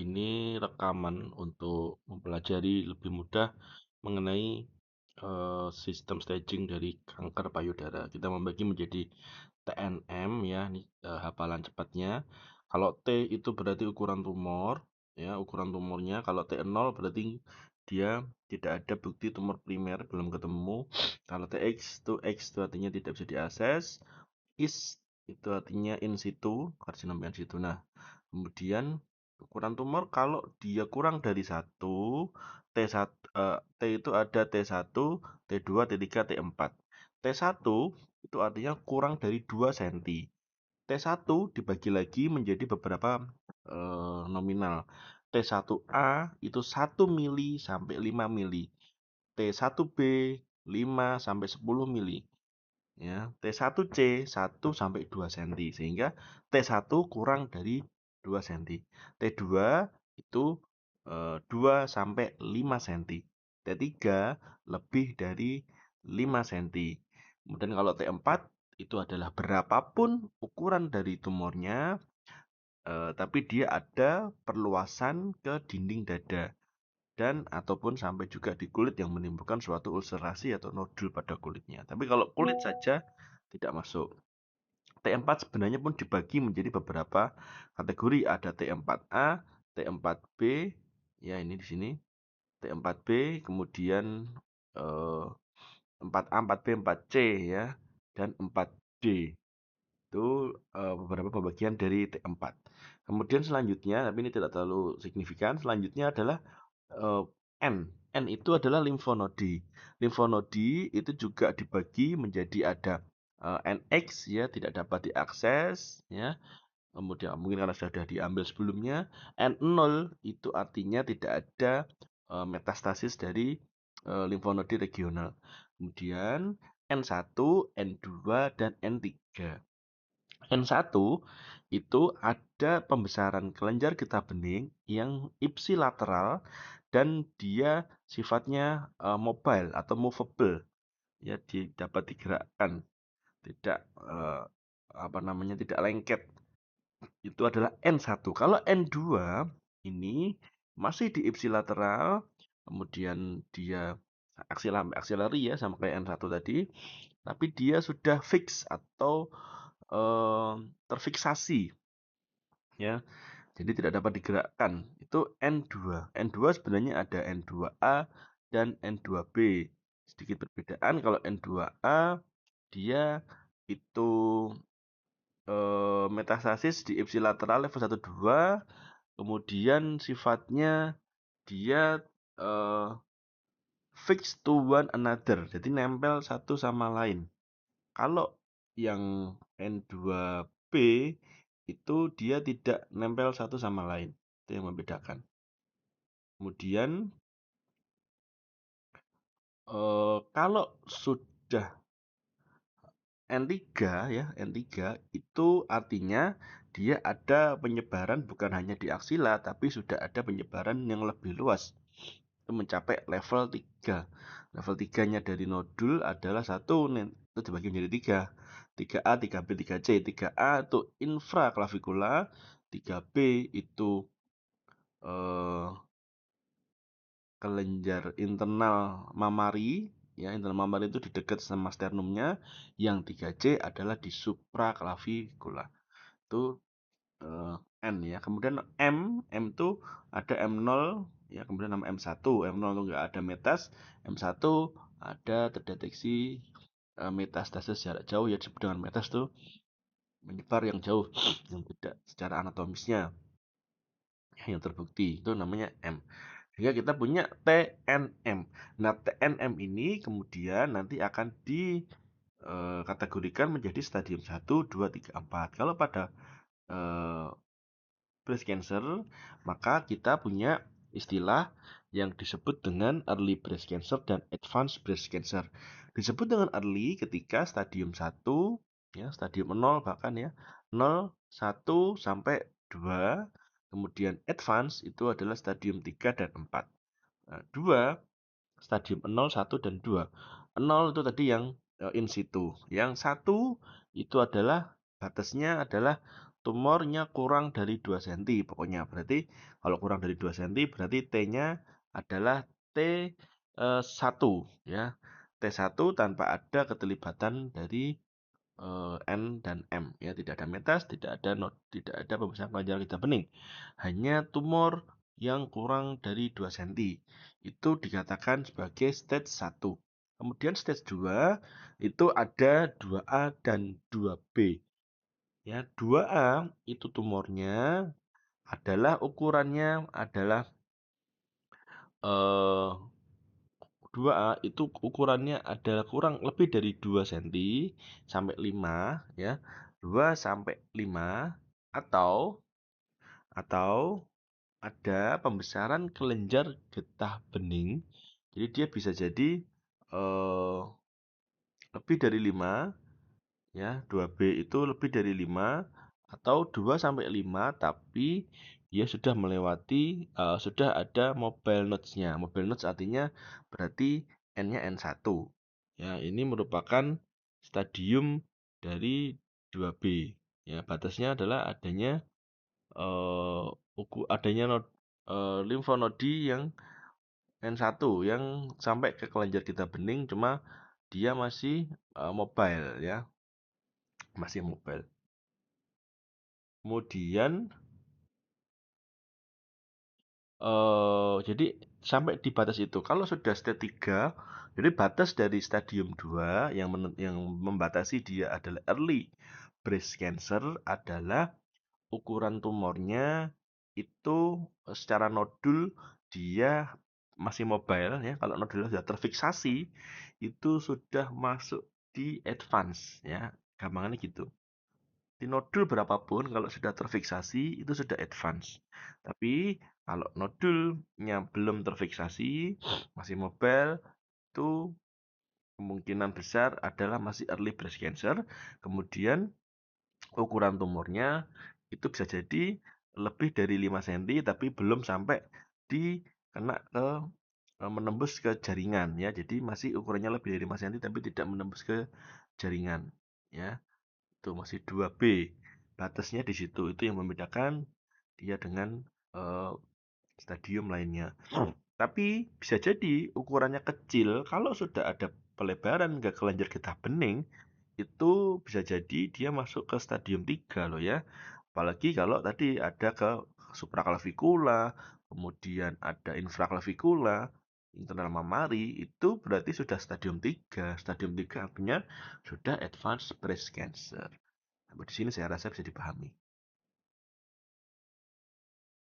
ini rekaman untuk mempelajari lebih mudah mengenai sistem staging dari kanker payudara. Kita membagi menjadi TNM ya, ini hafalan cepatnya. Kalau T itu berarti ukuran tumor, ya ukuran tumornya. Kalau T0 berarti dia tidak ada bukti tumor primer, belum ketemu. Kalau TX itu artinya tidak bisa diakses. Is itu artinya in situ, karsinoma in situ. Nah, kemudian ukuran tumor kalau dia kurang dari 1, T itu ada T1, T2, T3, T4. T1 itu artinya kurang dari 2 cm. T1 dibagi lagi menjadi beberapa nominal. T1A itu 1 mili sampai 5 mili. T1B 5 sampai 10 mili. Ya, T1C 1 sampai 2 cm sehingga T1 kurang dari 2 cm. T2 itu 2 sampai 5 cm. T3 lebih dari 5 cm. Kemudian kalau T4 itu adalah berapapun ukuran dari tumornya, tapi dia ada perluasan ke dinding dada dan ataupun sampai juga di kulit yang menimbulkan suatu ulcerasi atau nodul pada kulitnya. Tapi kalau kulit saja tidak masuk. T4 sebenarnya pun dibagi menjadi beberapa kategori. Ada T4A, T4B, ya ini di sini. T4B, kemudian 4A, 4B, 4C ya, dan 4D. Itu beberapa pembagian dari T4. Kemudian selanjutnya, tapi ini tidak terlalu signifikan, selanjutnya adalah N. N itu adalah limfonodi. Limfonodi itu juga dibagi menjadi ada NX ya, tidak dapat diakses ya. Kemudian mungkin karena sudah diambil sebelumnya. N0 itu artinya tidak ada metastasis dari limfonodi regional. Kemudian N1, N2 dan N3. N1 itu ada pembesaran kelenjar getah bening yang ipsilateral dan dia sifatnya mobile atau movable, ya dapat digerakkan, tidak tidak lengket. Itu adalah N1. Kalau N2 ini masih di ipsilateral, kemudian dia aksilari ya sama kayak N1 tadi, tapi dia sudah fix atau terfiksasi ya. Jadi tidak dapat digerakkan. Itu N2. N2 sebenarnya ada N2A dan N2B. Sedikit perbedaan kalau N2A dia itu metastasis di ipsilateral level 1 2, kemudian sifatnya dia fix to one another. Jadi nempel satu sama lain. Kalau yang N2B itu dia tidak nempel satu sama lain. Itu yang membedakan. Kemudian kalau sudah N3 ya, N3 itu artinya dia ada penyebaran bukan hanya di aksila tapi sudah ada penyebaran yang lebih luas. Itu mencapai level 3. Level 3-nya dari nodul adalah 1, itu dibagi menjadi 3. 3A, 3B, 3C. 3A itu infraklavikular, 3B itu kelenjar internal mamari, ya internal mamari itu di dekat sama sternumnya. Yang 3C adalah di supraklavikula. Itu N ya. Kemudian M itu ada M0 ya, kemudian nama M1. M0 itu enggak ada metas, M1 ada terdeteksi metastasis jarak jauh ya, disebut dengan metas tuh menyebar yang jauh yang tidak secara anatomisnya yang terbukti, itu namanya M. Sehingga kita punya TNM. Nah, TNM ini kemudian nanti akan dikategorikan menjadi stadium 1, 2, 3, 4. Kalau pada breast cancer, maka kita punya istilah yang disebut dengan early breast cancer dan advanced breast cancer. Disebut dengan early ketika stadium 1, ya, stadium 0 bahkan ya, 0, 1 sampai 2. Kemudian advance itu adalah stadium 3 dan 4. Nah, 2 stadium 0, 1 dan 2. 0 itu tadi yang in situ. Yang 1 itu adalah batasnya adalah tumornya kurang dari 2 cm pokoknya. Berarti kalau kurang dari 2 cm berarti T-nya adalah T1 ya. T1 tanpa ada keterlibatan dari N dan M ya, tidak ada metas, tidak ada pembesaran kelenjar getah bening. Hanya tumor yang kurang dari 2 cm. Itu dikatakan sebagai stage 1. Kemudian stage 2 itu ada 2A dan 2B. Ya, 2A itu tumornya adalah ukurannya adalah eh 2A itu ukurannya adalah kurang lebih dari 2 cm sampai 5 ya. 2 sampai 5 atau ada pembesaran kelenjar getah bening. Jadi dia bisa jadi eh, lebih dari 5 ya, 2B itu lebih dari 5 atau 2 sampai 5 tapi dia sudah melewati sudah ada mobile nodes-nya. Mobile nodes artinya berarti N-nya N1. Ya, ini merupakan stadium dari 2B. Ya, batasnya adalah adanya limfonodi yang N1 yang sampai ke kelenjar getah bening, cuma dia masih mobile ya, masih mobile. Kemudian jadi sampai di batas itu. Kalau sudah stage 3, jadi batas dari stadium 2 yang membatasi dia adalah early breast cancer adalah ukuran tumornya itu secara nodul dia masih mobile ya. Kalau nodulnya sudah terfiksasi itu sudah masuk di advance ya. Gampangannya gitu. Di nodul berapapun kalau sudah terfiksasi itu sudah advance. Tapi kalau nodulnya belum terfiksasi, masih mobile, itu kemungkinan besar adalah masih early breast cancer. Kemudian ukuran tumornya itu bisa jadi lebih dari 5 cm tapi belum sampai kena ke menembus ke jaringan ya. Jadi masih ukurannya lebih dari 5 cm tapi tidak menembus ke jaringan ya. Itu masih 2B. Batasnya di situ. Itu yang membedakan dia dengan eh, stadium lainnya. Tapi bisa jadi ukurannya kecil. Kalau sudah ada pelebaran ke kelenjar getah bening, itu bisa jadi dia masuk ke stadium 3 loh ya. Apalagi kalau tadi ada ke supraklavikula, kemudian ada infraklavikula, internal mammary, itu berarti sudah stadium 3. Stadium 3 artinya sudah advanced breast cancer. Sampai di sini saya rasa bisa dipahami.